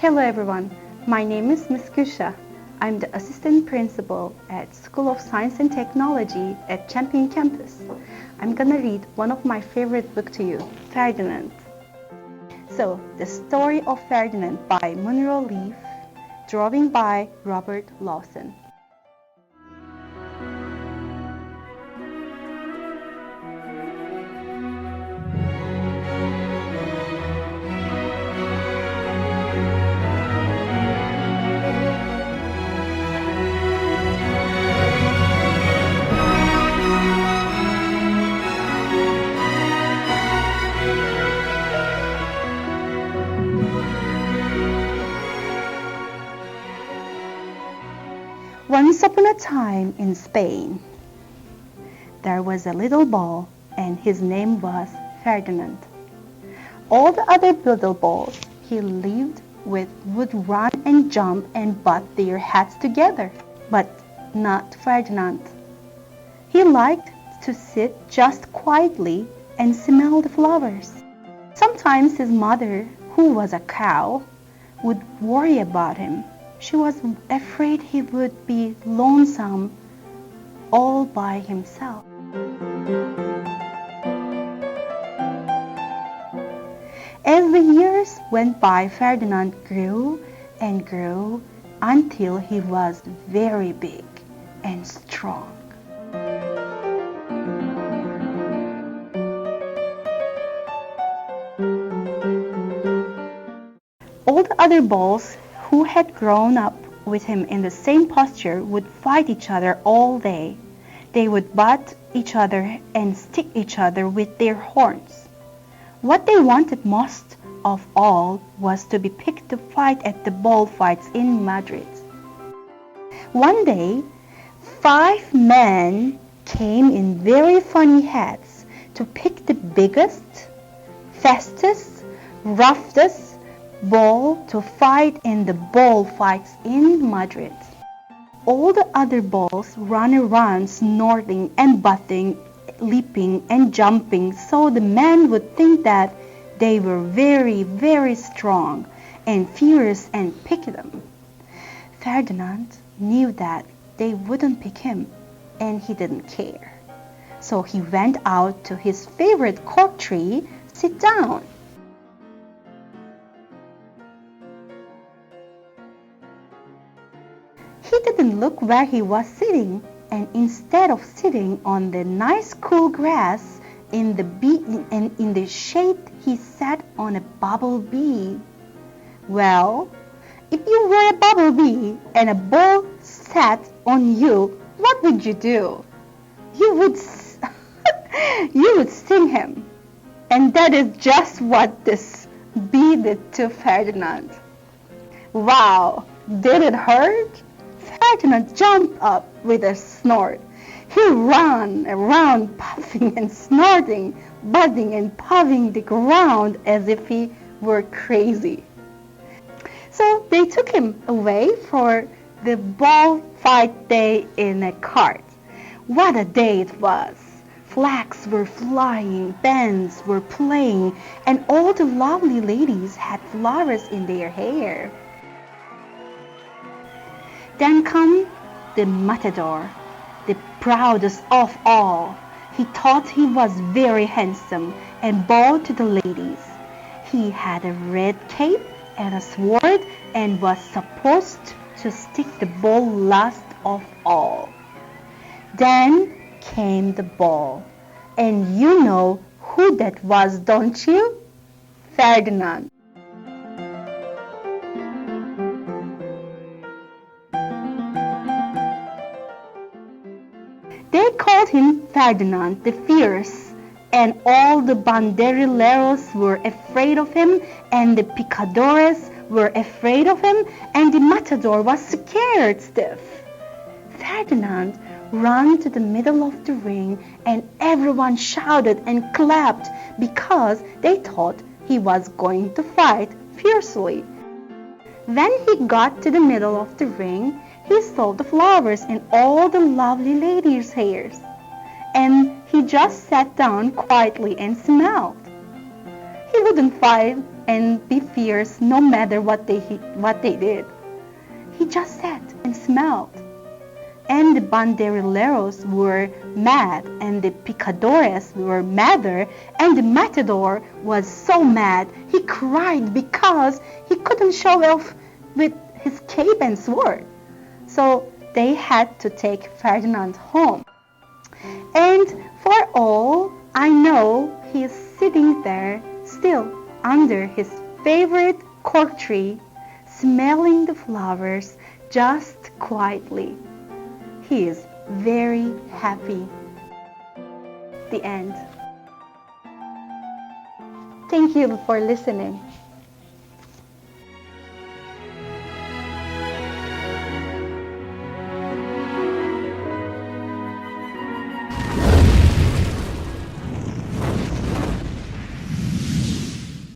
Hello everyone, my name is Ms. Kusha. I'm the assistant principal at School of Science and Technology at Champion Campus. I'm gonna read one of my favorite books to you, Ferdinand. So, The Story of Ferdinand by Munro Leaf, drawing by Robert Lawson. Once upon a time in Spain, there was a little boy and his name was Ferdinand. All the other little boys he lived with would run and jump and butt their heads together, but not Ferdinand. He liked to sit just quietly and smell the flowers. Sometimes his mother, who was a cow, would worry about him. She was afraid he would be lonesome all by himself. As the years went by, Ferdinand grew and grew until he was very big and strong. All the other boys who had grown up with him in the same posture would fight each other all day. They would butt each other and stick each other with their horns. What they wanted most of all was to be picked to fight at the bullfights in Madrid. One day, 5 men came in very funny hats to pick the biggest, fastest, roughest bull to fight in the bullfights in Madrid. All the other bulls ran around snorting and butting, leaping and jumping, so the men would think that they were very, very strong and fierce and pick them. Ferdinand knew that they wouldn't pick him, and he didn't care. So he went out to his favorite cork tree, sit down. He didn't look where he was sitting, and instead of sitting on the nice cool grass in the shade, he sat on a bumblebee. Well, if you were a bumblebee and a bull sat on you, what would you do? You would sting him. And that is just what this bee did to Ferdinand. Wow, did it hurt? Ferdinand jumped up with a snort. He ran around puffing and snorting, butting and puffing the ground as if he were crazy. So they took him away for the bullfight day in a cart. What a day it was! Flags were flying, bands were playing, and all the lovely ladies had flowers in their hair. Then come the matador, the proudest of all. He thought he was very handsome and bowed to the ladies. He had a red cape and a sword and was supposed to stick the bull last of all. Then came the bull, and you know who that was, don't you? Ferdinand. They called him Ferdinand the Fierce, and all the banderilleros were afraid of him, and the picadores were afraid of him, and the matador was scared stiff. Ferdinand ran to the middle of the ring, and everyone shouted and clapped because they thought he was going to fight fiercely. When he got to the middle of the ring, he saw the flowers in all the lovely ladies' hairs, and he just sat down quietly and smelled. He wouldn't fight and be fierce no matter what they did. He just sat and smelled. And the banderilleros were mad, and the picadores were madder, and the matador was so mad he cried because he couldn't show off with his cape and sword. So they had to take Ferdinand home. And for all I know, he is sitting there still under his favorite cork tree, smelling the flowers just quietly. He is very happy. The end. Thank you for listening.